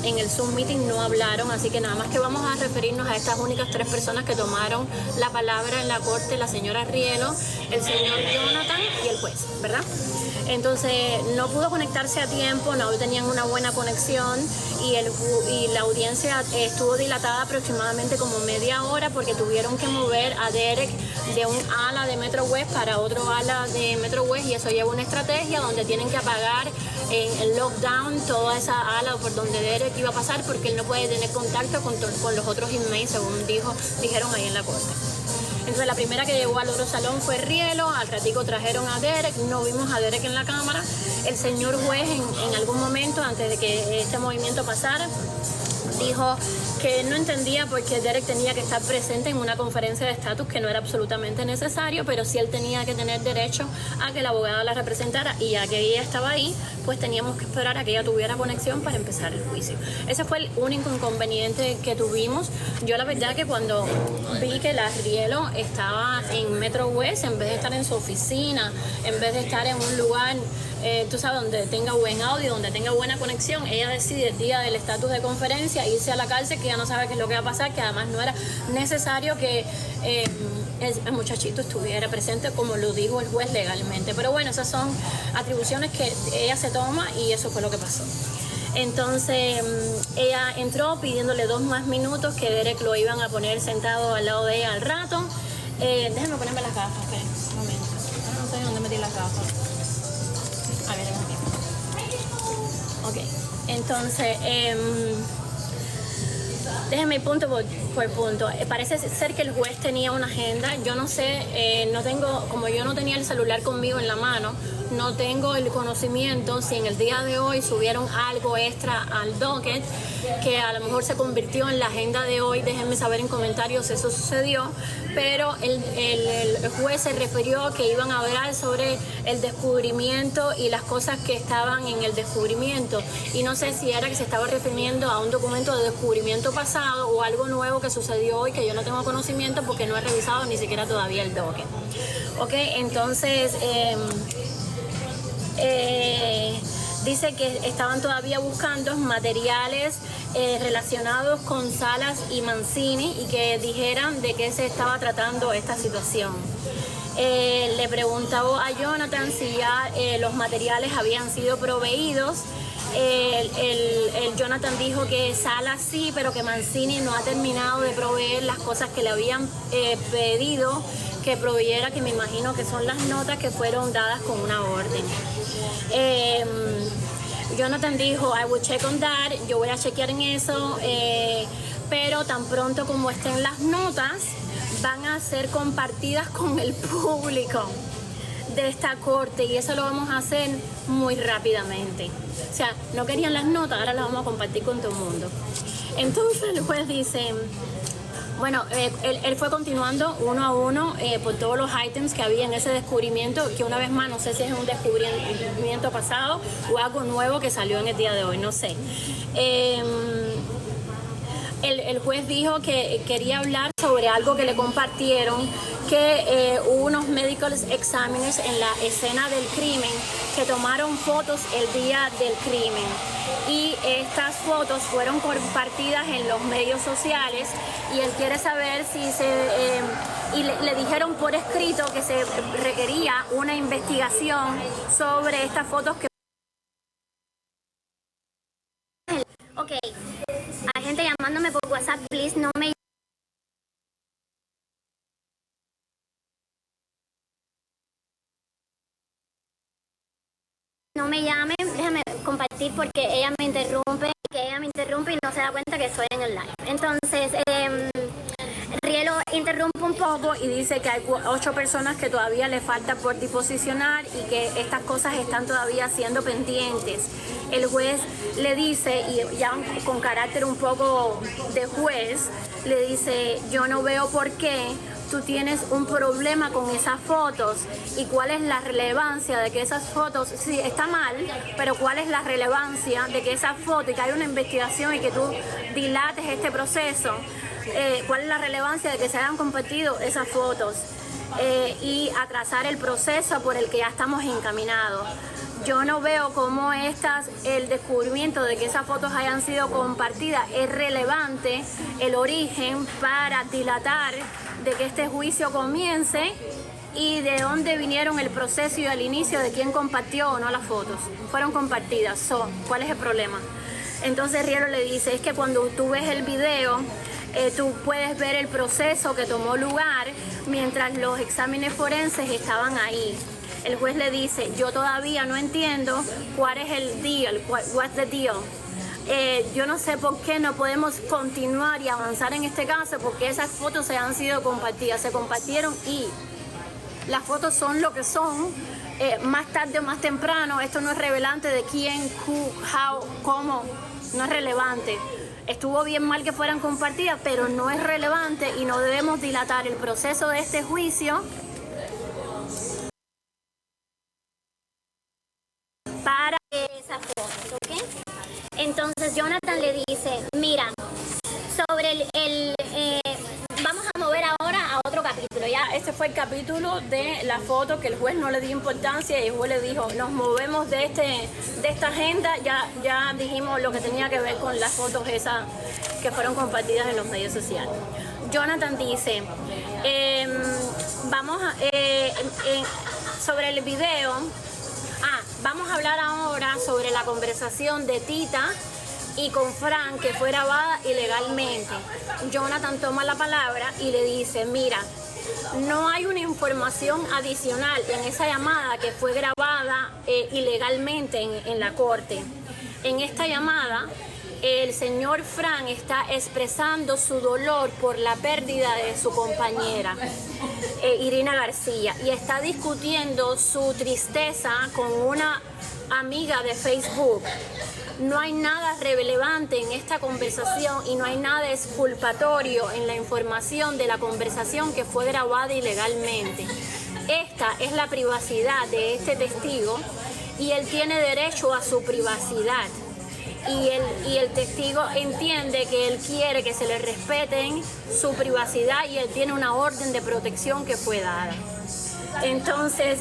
en el Zoom meeting no hablaron, así que nada más que vamos a referirnos a estas únicas 3 personas que tomaron la palabra en la corte: la señora Rielo, el señor Jonathan y el juez, ¿verdad? Entonces no pudo conectarse a tiempo, no tenían una buena conexión y la audiencia estuvo dilatada aproximadamente como media hora porque tuvieron que mover a Derek de un ala de Metro West para otro ala de Metro West, y eso lleva una estrategia donde tienen que apagar en el lockdown toda esa ala por donde Derek iba a pasar, porque él no puede tener contacto con los otros inmates, según dijeron ahí en la corte. Entonces la primera que llegó al otro salón fue Rielo, al ratico trajeron a Derek, no vimos a Derek en la cámara. El señor juez en algún momento, antes de que este movimiento pasara, dijo que no entendía por qué Derek tenía que estar presente en una conferencia de estatus, que no era absolutamente necesario, pero sí él tenía que tener derecho a que la abogada la representara, y ya que ella estaba ahí, pues teníamos que esperar a que ella tuviera conexión para empezar el juicio. Ese fue el único inconveniente que tuvimos. Yo la verdad que cuando vi que la Rielo estaba en Metro West, en vez de estar en su oficina, en vez de estar en un lugar, tú sabes, donde tenga buen audio, donde tenga buena conexión, ella decide el día del estatus de conferencia irse a la cárcel, que ya no sabe qué es lo que va a pasar, que además no era necesario que el muchachito estuviera presente, como lo dijo el juez legalmente. Pero bueno, esas son atribuciones que ella se toma, y eso fue lo que pasó. Entonces ella entró pidiéndole 2 más minutos, que Derek lo iban a poner sentado al lado de ella al rato. Déjenme ponerme las gafas, esperen un momento. No sé dónde metí las gafas. A ver, aquí. Ok, entonces déjenme punto por punto. Parece ser que el juez tenía una agenda. Yo no sé, como yo no tenía el celular conmigo en la mano, no tengo el conocimiento si en el día de hoy subieron algo extra al docket que a lo mejor se convirtió en la agenda de hoy. Déjenme saber en comentarios si eso sucedió, pero el juez se refirió que iban a hablar sobre el descubrimiento y las cosas que estaban en el descubrimiento, y no sé si era que se estaba refiriendo a un documento de descubrimiento pasado o algo nuevo que sucedió hoy, que yo no tengo conocimiento porque no he revisado ni siquiera todavía el docket. Ok, entonces dice que estaban todavía buscando materiales relacionados con Salas y Mancini, y que dijeran de qué se estaba tratando esta situación. Le preguntaba a Jonathan si ya los materiales habían sido proveídos. El Jonathan dijo que Salas sí, pero que Mancini no ha terminado de proveer las cosas que le habían pedido que proveyera, que me imagino que son las notas que fueron dadas con una orden. Jonathan dijo, I will check on that, yo voy a chequear en eso, pero tan pronto como estén las notas, van a ser compartidas con el público de esta corte, y eso lo vamos a hacer muy rápidamente. O sea, no querían las notas, ahora las vamos a compartir con todo el mundo. Entonces el juez dice, bueno, él fue continuando uno a uno por todos los ítems que había en ese descubrimiento, que una vez más no sé si es un descubrimiento pasado o algo nuevo que salió en el día de hoy, no sé. El juez dijo que quería hablar sobre algo que le compartieron, que hubo unos medical examiners en la escena del crimen que tomaron fotos el día del crimen, y estas fotos fueron compartidas en los medios sociales, y él quiere saber si y le dijeron por escrito que se requería una investigación sobre estas fotos que... Ok, hay gente llamándome por WhatsApp, please no me... No me llamen, déjame compartir porque ella me interrumpe y no se da cuenta que estoy en el live. Entonces, Rielo interrumpe un poco y dice que hay 8 personas que todavía le falta por disposicionar y que estas cosas están todavía siendo pendientes. El juez le dice, y ya con carácter un poco de juez, le dice, yo no veo por qué tú tienes un problema con esas fotos, y cuál es la relevancia de que esas fotos, sí, está mal, pero cuál es la relevancia de que esas fotos, y que hay una investigación y que tú dilates este proceso, cuál es la relevancia de que se hayan compartido esas fotos y atrasar el proceso por el que ya estamos encaminados. yo no veo cómo el descubrimiento de que esas fotos hayan sido compartidas es relevante, el origen para dilatar de que este juicio comience y de dónde vinieron el proceso y el inicio de quién compartió o no las fotos. Fueron compartidas. ¿Cuál es el problema? Entonces Rielo le dice, es que cuando tú ves el video, tú puedes ver el proceso que tomó lugar mientras los exámenes forenses estaban ahí. El juez le dice, yo todavía no entiendo cuál es el deal, what's the deal. Yo no sé por qué no podemos continuar y avanzar en este caso, porque esas fotos se han sido compartidas, se compartieron y las fotos son lo que son. Más tarde o más temprano, esto no es revelante de quién, who, how, cómo, no es relevante. Estuvo bien mal que fueran compartidas, pero no es relevante y no debemos dilatar el proceso de este juicio para esas fotos, ¿ok? Entonces Jonathan le dice, mira, sobre vamos a mover ahora a otro capítulo. Ya este fue el capítulo de la foto que el juez no le dio importancia y el juez le dijo, nos movemos de esta agenda, ya dijimos lo que tenía que ver con las fotos esas que fueron compartidas en los medios sociales. Jonathan dice, sobre el video, vamos a hablar ahora sobre la conversación de Tita y con Frank que fue grabada ilegalmente. Jonathan toma la palabra y le dice, mira, no hay una información adicional en esa llamada que fue grabada ilegalmente en la corte. En esta llamada, el señor Frank está expresando su dolor por la pérdida de su compañera, Irina García, y está discutiendo su tristeza con una amiga de Facebook. No hay nada relevante en esta conversación y no hay nada exculpatorio en la información de la conversación que fue grabada ilegalmente. Esta es la privacidad de este testigo y él tiene derecho a su privacidad. Y el testigo entiende que él quiere que se le respeten su privacidad y él tiene una orden de protección que fue dada. Entonces,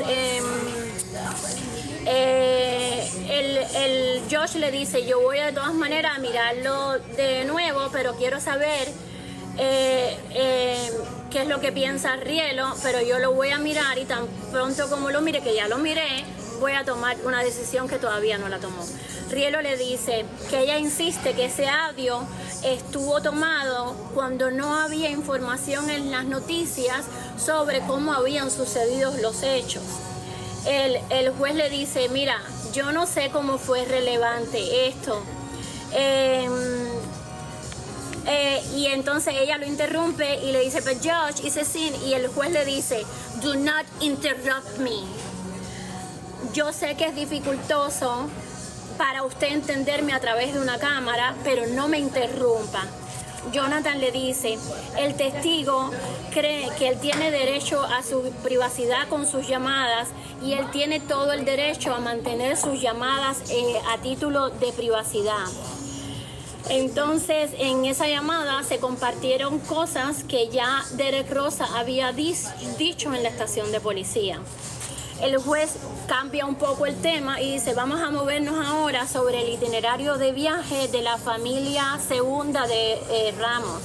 el Josh le dice, yo voy de todas maneras a mirarlo de nuevo, pero quiero saber qué es lo que piensa Rielo, pero yo lo voy a mirar y tan pronto como lo mire, que ya lo miré, voy a tomar una decisión que todavía no la tomó. Rielo le dice que ella insiste que ese audio estuvo tomado cuando no había información en las noticias sobre cómo habían sucedido los hechos. El juez le dice, mira, yo no sé cómo fue relevante esto. Y entonces ella lo interrumpe y le dice, but Judge, it's a sin. Y el juez le dice, do not interrupt me. Yo sé que es dificultoso para usted entenderme a través de una cámara, pero no me interrumpa. Jonathan le dice, el testigo cree que él tiene derecho a su privacidad con sus llamadas y él tiene todo el derecho a mantener sus llamadas a título de privacidad. Entonces, en esa llamada se compartieron cosas que ya Derek Rosa había dicho en la estación de policía. El juez cambia un poco el tema y dice, vamos a movernos ahora sobre el itinerario de viaje de la familia segunda de Ramos.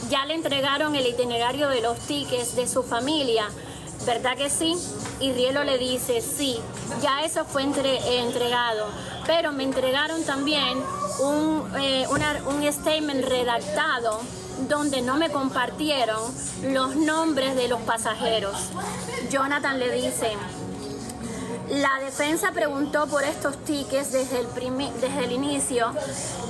Ya le entregaron el itinerario de los tickets de su familia, ¿verdad que sí? Y Rielo le dice, sí, ya eso fue entregado, pero me entregaron también un statement redactado donde no me compartieron los nombres de los pasajeros. Jonathan le dice, la defensa preguntó por estos tickets desde el inicio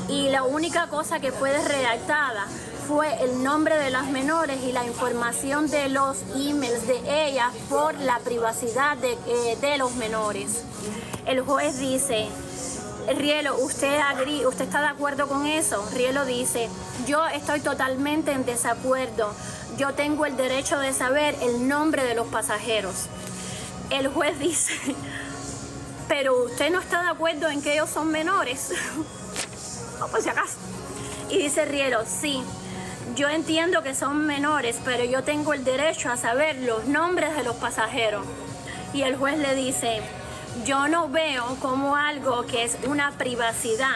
y la única cosa que fue redactada fue el nombre de las menores y la información de los emails de ellas por la privacidad de los menores. El juez dice, Rielo, ¿usted está de acuerdo con eso? Rielo dice, yo estoy totalmente en desacuerdo. Yo tengo el derecho de saber el nombre de los pasajeros. El juez dice, pero usted no está de acuerdo en que ellos son menores. No, por si acaso. Y dice Rielo, sí, yo entiendo que son menores, pero yo tengo el derecho a saber los nombres de los pasajeros. Y el juez le dice, yo no veo como algo que es una privacidad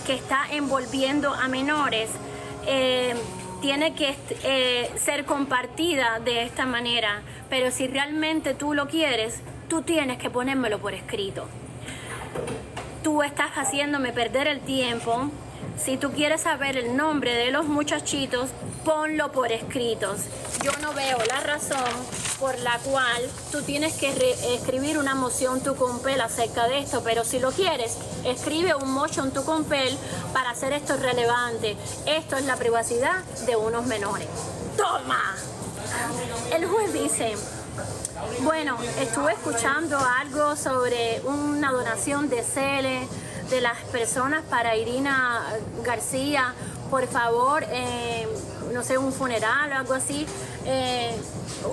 que está envolviendo a menores tiene que ser compartida de esta manera, pero si realmente tú lo quieres, tú tienes que ponérmelo por escrito. Tú estás haciéndome perder el tiempo. Si tú quieres saber el nombre de los muchachitos, ponlo por escritos. Yo no veo la razón por la cual tú tienes que escribir una moción to compel acerca de esto, pero si lo quieres, escribe un motion to compel para hacer esto relevante. Esto es la privacidad de unos menores. ¡Toma! El juez dice, bueno, estuve escuchando algo sobre una donación de Cele de las personas para Irina García. Por favor, no sé, un funeral o algo así.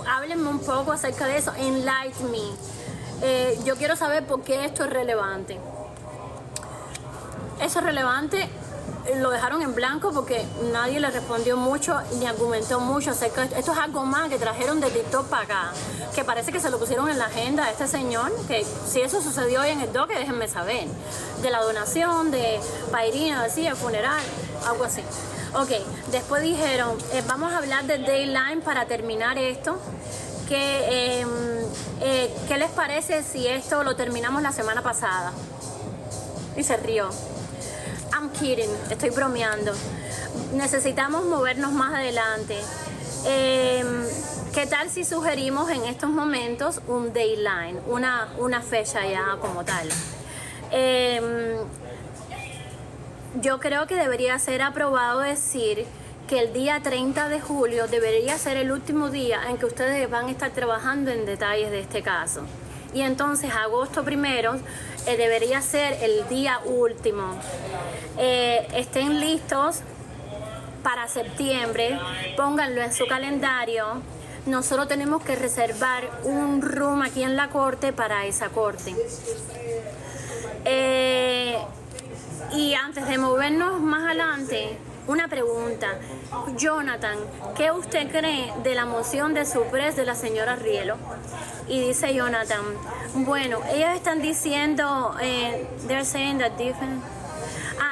Háblenme un poco acerca de eso. Enlighten me. Yo quiero saber por qué esto es relevante. Eso es relevante. Lo dejaron en blanco porque nadie le respondió mucho ni argumentó mucho acerca de esto. Esto es algo más que trajeron de TikTok para acá, que parece que se lo pusieron en la agenda a este señor, que si eso sucedió hoy en el doque, déjenme saber, de la donación de Pairina, así, el funeral, algo así. Ok, después dijeron, vamos a hablar de Dayline para terminar esto. ¿Qué les parece si esto lo terminamos la semana pasada? Y se rió. I'm kidding, estoy bromeando. Necesitamos movernos más adelante. ¿Qué tal si sugerimos en estos momentos un deadline, una fecha ya como tal? Yo creo que debería ser aprobado decir que el día 30 de julio debería ser el último día en que ustedes van a estar trabajando en detalles de este caso. Y entonces agosto 1 debería ser el día último. Estén listos para septiembre, pónganlo en su calendario. Nosotros tenemos que reservar un room aquí en la corte para esa corte. Y antes de movernos más adelante, una pregunta. Jonathan, ¿qué usted cree de la moción de supres de la señora Rielo? Y dice Jonathan, bueno, ellos están diciendo, they're saying that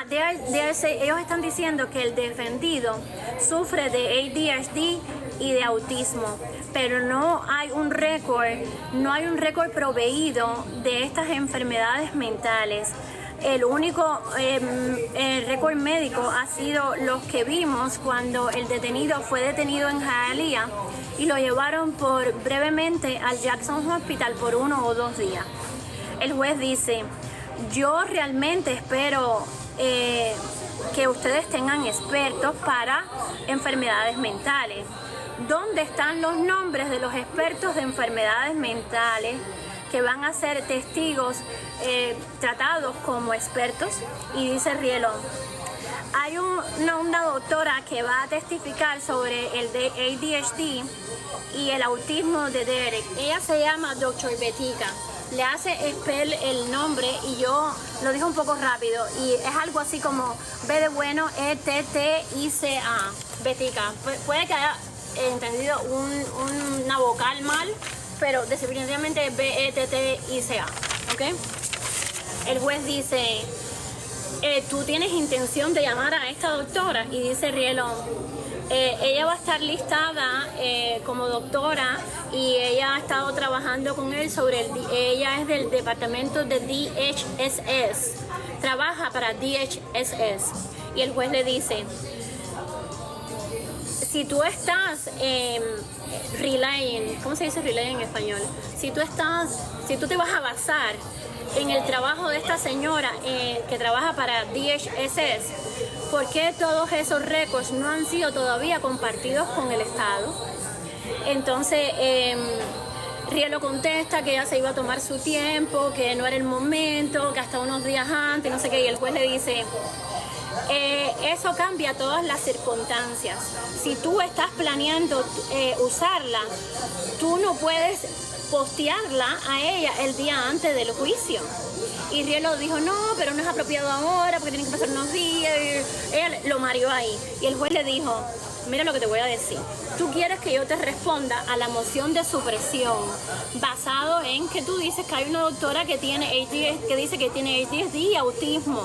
ellos están diciendo que el defendido sufre de ADHD y de autismo, pero no hay un récord proveído de estas enfermedades mentales. El único récord médico ha sido los que vimos cuando el detenido fue detenido en Hialeah y lo llevaron brevemente al Jackson Hospital por 1 o 2 días. El juez dice, yo realmente espero que ustedes tengan expertos para enfermedades mentales. ¿Dónde están los nombres de los expertos de enfermedades mentales que van a ser testigos tratados como expertos? Y dice Rielo, hay una doctora que va a testificar sobre el de ADHD y el autismo de Derek. Ella se llama Dr. Betica. Le hace spell el nombre y yo lo dije un poco rápido y es algo así como B de bueno, E-T-T-I-C-A. Betica. Puede que haya entendido una vocal mal, pero definitivamente B-E-T-T-I-C-A, ¿ok? El juez dice, ¿tú tienes intención de llamar a esta doctora? Y dice Rielo, ella va a estar listada como doctora y ella ha estado trabajando con él ella es del departamento de DHSS, trabaja para DHSS. Y el juez le dice, si tú estás relying, ¿cómo se dice relying en español? Si tú te vas a basar en el trabajo de esta señora que trabaja para DHSS, ¿por qué todos esos récords no han sido todavía compartidos con el Estado? Entonces, Rielo contesta que ella se iba a tomar su tiempo, que no era el momento, que hasta unos días antes, no sé qué, y el juez le dice, eso cambia todas las circunstancias. Si tú estás planeando usarla, tú no puedes postearla a ella el día antes del juicio. Y Rielo dijo, no, pero no es apropiado ahora porque tienen que pasar unos días. Ella lo mareó ahí. Y el juez le dijo, mira lo que te voy a decir. Tú quieres que yo te responda a la moción de supresión basado en que tú dices que hay una doctora que tiene ADHD, que dice que tiene ADHD y autismo.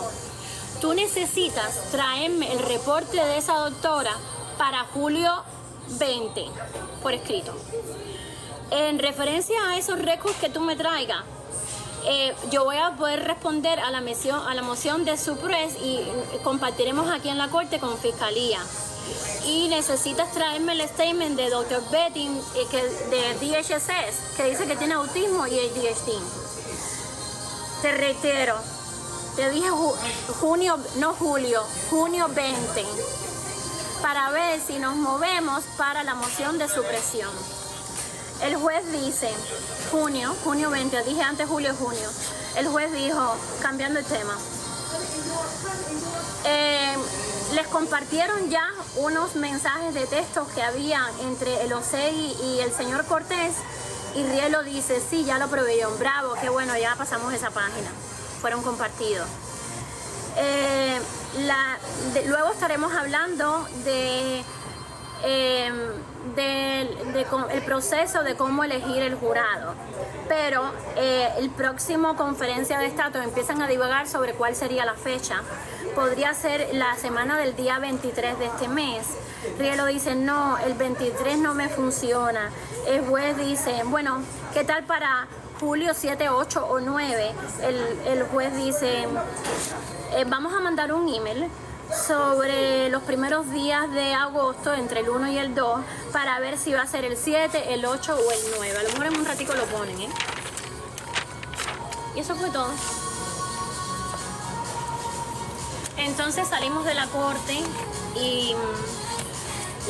Tú necesitas traerme el reporte de esa doctora para julio 20 por escrito. En referencia a esos récords que tú me traigas, yo voy a poder responder a la moción de supres y compartiremos aquí en la corte con fiscalía. Y necesitas traerme el statement de Dr. Betting de DHS que dice que tiene autismo y ADHD. Te reitero, te dije junio 20, para ver si nos movemos para la moción de supresión. El juez dice, junio 20, dije antes julio, junio. El juez dijo, cambiando el tema, les compartieron ya unos mensajes de texto que había entre el OSEGI y el señor Cortés, y Rielo dice, sí, ya lo proveyeron, bravo, qué bueno, ya pasamos esa página, fueron compartidos. Luego estaremos hablando el proceso de cómo elegir el jurado, pero el próximo conferencia de estatus empiezan a divagar sobre cuál sería la fecha. Podría ser la semana del día 23 de este mes. Rielo dice, no, el 23 no me funciona. El juez dice, bueno, ¿qué tal para julio 7, 8 o 9? El juez dice, vamos a mandar un email sobre los primeros días de agosto, entre el 1 y el 2, para ver si va a ser el 7, el 8 o el 9. A lo mejor en un ratico lo ponen, ¿eh? Y eso fue todo. Entonces salimos de la corte y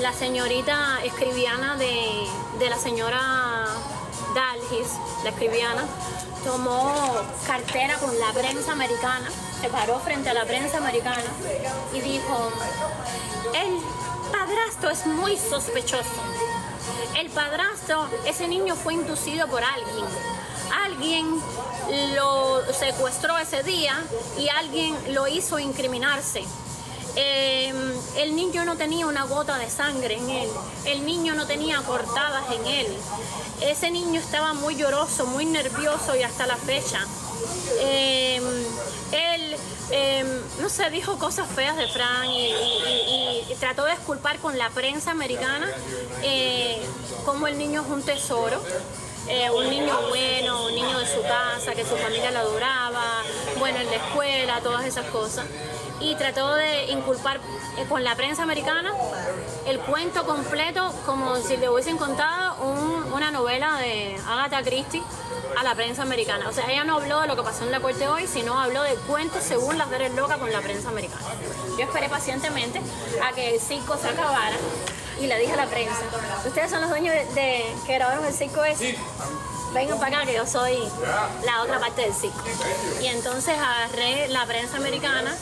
la señorita escribiana de la señora Dalgis, la escribiana, tomó cartera con la prensa americana, se paró frente a la prensa americana y dijo, el padrastro es muy sospechoso. El padrastro, ese niño fue inducido por alguien. Alguien lo secuestró ese día y alguien lo hizo incriminarse. El niño no tenía una gota de sangre en él, el niño no tenía cortadas en él, ese niño estaba muy lloroso, muy nervioso y hasta la fecha. Él, no sé, dijo cosas feas de Fran y trató de disculpar con la prensa americana como el niño es un tesoro. Un niño bueno, un niño de su casa, que su familia lo adoraba, bueno, en la escuela, todas esas cosas. Y trató de inculpar con la prensa americana el cuento completo, como si le hubiesen contado una novela de Agatha Christie a la prensa americana. O sea, ella no habló de lo que pasó en la corte hoy, sino habló de cuentos según las veres locas con la prensa americana. Yo esperé pacientemente a que el circo se acabara y le dije a la prensa, ustedes son los dueños que grabaron el circo ese, vengan para acá que yo soy la otra parte del circo. Y entonces agarré la prensa americana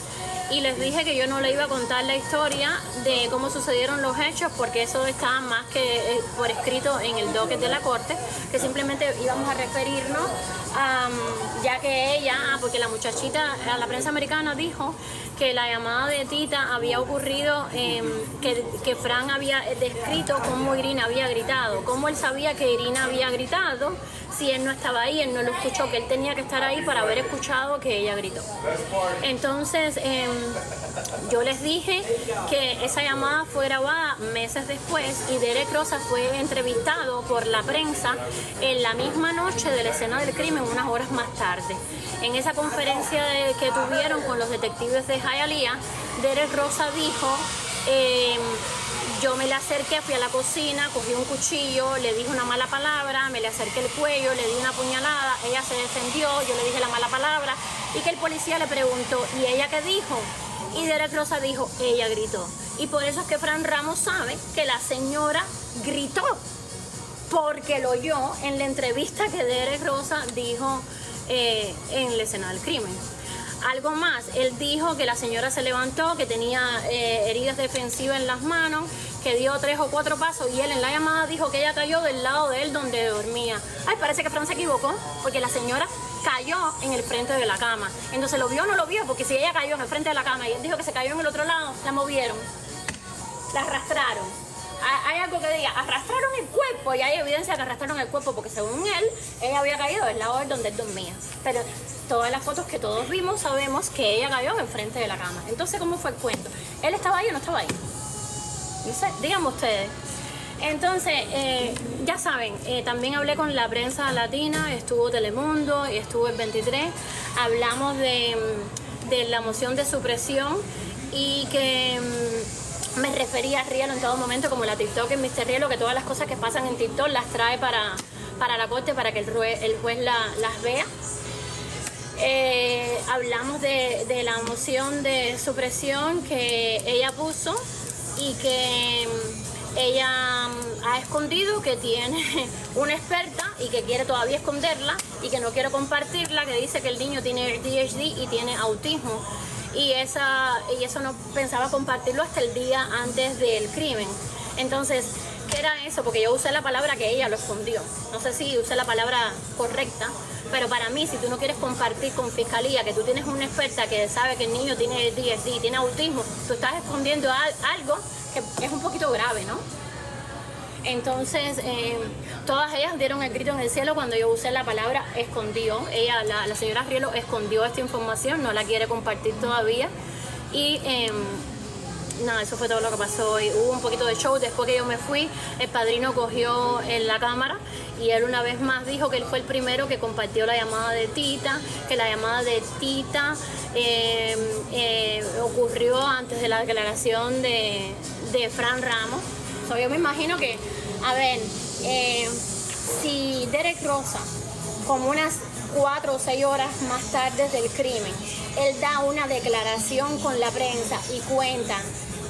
y les dije que yo no le iba a contar la historia de cómo sucedieron los hechos, porque eso está más que por escrito en el docket de la corte, que simplemente íbamos a referirnos ya que ella, porque la muchachita, la prensa americana dijo que la llamada de Tita había ocurrido, que Fran había descrito cómo Irina había gritado, cómo él sabía que Irina había gritado, si él no estaba ahí, él no lo escuchó, que él tenía que estar ahí para haber escuchado que ella gritó. Entonces, yo les dije que esa llamada fue grabada meses después y Derek Rosa fue entrevistado por la prensa en la misma noche de la escena del crimen, unas horas más tarde. En esa conferencia que tuvieron con los detectives de Hialeah, Derek Rosa dijo, yo me le acerqué, fui a la cocina, cogí un cuchillo, le dije una mala palabra, me le acerqué el cuello, le di una puñalada, ella se defendió, yo le dije la mala palabra y que el policía le preguntó, ¿y ella qué dijo? Y Derek Rosa dijo, ella gritó. Y por eso es que Fran Ramos sabe que la señora gritó, porque lo oyó en la entrevista que Derek Rosa dijo en la escena del crimen. Algo más, él dijo que la señora se levantó, que tenía heridas defensivas en las manos, que dio 3 o 4 pasos y él en la llamada dijo que ella cayó del lado de él donde dormía. Ay, parece que Fran se equivocó, porque la señora cayó en el frente de la cama. Entonces, ¿lo vio o no lo vio? Porque si ella cayó en el frente de la cama y él dijo que se cayó en el otro lado, la movieron, la arrastraron. hay algo que diga, arrastraron el cuerpo, y hay evidencia que arrastraron el cuerpo, porque según él, ella había caído del lado donde él dormía. Pero todas las fotos que todos vimos, sabemos que ella cayó enfrente de la cama. Entonces, ¿cómo fue el cuento? ¿Él estaba ahí o no estaba ahí? No sé, díganme ustedes. Entonces, ya saben, también hablé con la prensa latina, estuvo Telemundo y estuvo el 23. Hablamos de la moción de supresión y que me refería a Rielo en todo momento como la TikToker Mr. Rielo, que todas las cosas que pasan en TikTok las trae para la corte para que el juez las vea. Hablamos de la moción de supresión que ella puso y que ella ha escondido, que tiene una experta y que quiere todavía esconderla y que no quiere compartirla, que dice que el niño tiene ADHD y tiene autismo. Y eso no pensaba compartirlo hasta el día antes del crimen. Entonces, ¿qué era eso? Porque yo usé la palabra que ella lo escondió. No sé si usé la palabra correcta, pero para mí, si tú no quieres compartir con fiscalía que tú tienes una experta que sabe que el niño tiene ADHD y tiene autismo, tú estás escondiendo algo que es un poquito grave, ¿no? Entonces, todas ellas dieron el grito en el cielo cuando yo usé la palabra escondió. Ella, la señora Rielo, escondió esta información, no la quiere compartir todavía. Y nada, eso fue todo lo que pasó hoy. Hubo un poquito de show. Después que yo me fui, el padrino cogió en la cámara y él una vez más dijo que él fue el primero que compartió la llamada de Tita, que la llamada de Tita ocurrió antes de la declaración de Fran Ramos. Yo me imagino que, a ver, si Derek Rosa, como unas 4 o 6 horas más tarde del crimen, él da una declaración con la prensa y cuenta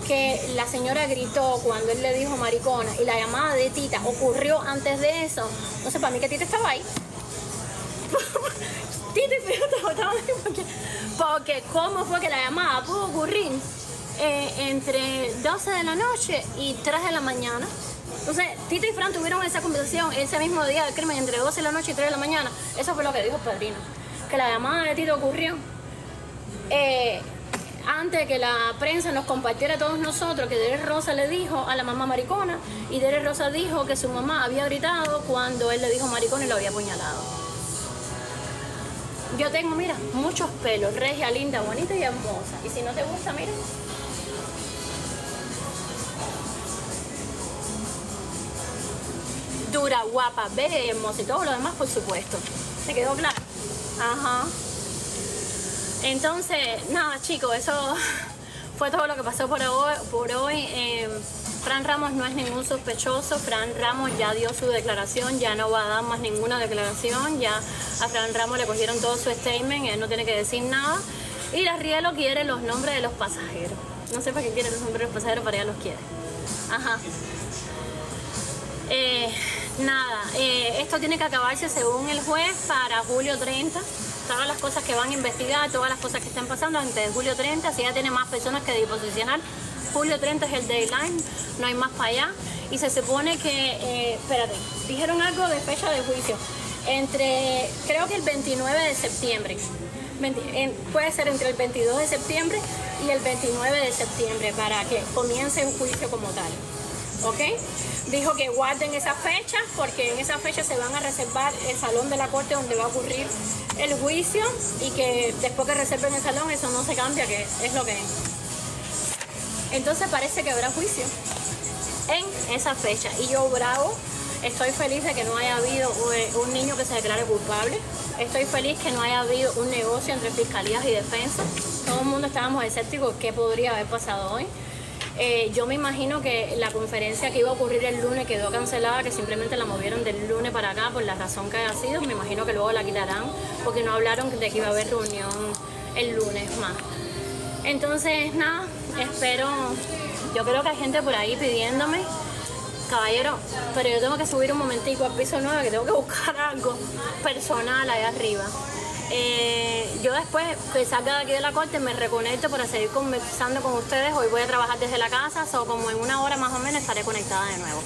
que la señora gritó cuando él le dijo maricona y la llamada de Tita ocurrió antes de eso, no sé, para mí que Tita estaba ahí. Tita estaba ahí porque ¿cómo fue que la llamada pudo ocurrir entre 12 de la noche y 3 de la mañana? Entonces, Tita y Fran tuvieron esa conversación ese mismo día del crimen entre 12 de la noche y 3 de la mañana. Eso fue lo que dijo el padrino, que la llamada de Tita ocurrió antes de que la prensa nos compartiera a todos nosotros, que Derek Rosa le dijo a la mamá maricona, y Derek Rosa dijo que su mamá había gritado cuando él le dijo maricona y lo había apuñalado. Yo tengo, mira, muchos pelos, regia, linda, bonita y hermosa. Y si no te gusta, mira. Dura, guapa, bella y hermosa y todo lo demás, por supuesto. ¿Me quedó claro? Ajá. Entonces, nada, chicos, eso fue todo lo que pasó por hoy. Fran Ramos no es ningún sospechoso. Fran Ramos ya dio su declaración, ya no va a dar más ninguna declaración. Ya a Fran Ramos le cogieron todo su statement, él no tiene que decir nada. Y la Rielo quiere los nombres de los pasajeros. No sé para qué quiere los nombres de los pasajeros, pero ella los quiere. Ajá. Nada, esto tiene que acabarse según el juez para julio 30. Todas las cosas que van a investigar, todas las cosas que están pasando antes de julio 30, si ya tiene más personas que disposicionar, julio 30 es el deadline, no hay más para allá. Y se supone que, espérate, dijeron algo de fecha de juicio, creo que el 29 de septiembre, puede ser entre el 22 de septiembre y el 29 de septiembre para que comience un juicio como tal. ¿Ok? Dijo que guarden esa fecha porque en esa fecha se van a reservar el salón de la corte donde va a ocurrir el juicio y que después que reserven el salón eso no se cambia, que es lo que es. Entonces parece que habrá juicio en esa fecha y yo bravo, estoy feliz de que no haya habido un niño que se declare culpable, estoy feliz que no haya habido un negocio entre fiscalías y defensa. Todo el mundo estábamos escépticos qué podría haber pasado hoy. Yo me imagino que la conferencia que iba a ocurrir el lunes quedó cancelada, que simplemente la movieron del lunes para acá por la razón que haya sido. Me imagino que luego la quitarán porque no hablaron de que iba a haber reunión el lunes más. Entonces, nada, espero. Yo creo que hay gente por ahí pidiéndome, caballero, pero yo tengo que subir un momentico al piso 9, que tengo que buscar algo personal allá arriba. Yo después que salga de aquí de la corte me reconecto para seguir conversando con ustedes. Hoy voy a trabajar desde la casa, como en 1 hora más o menos estaré conectada de nuevo.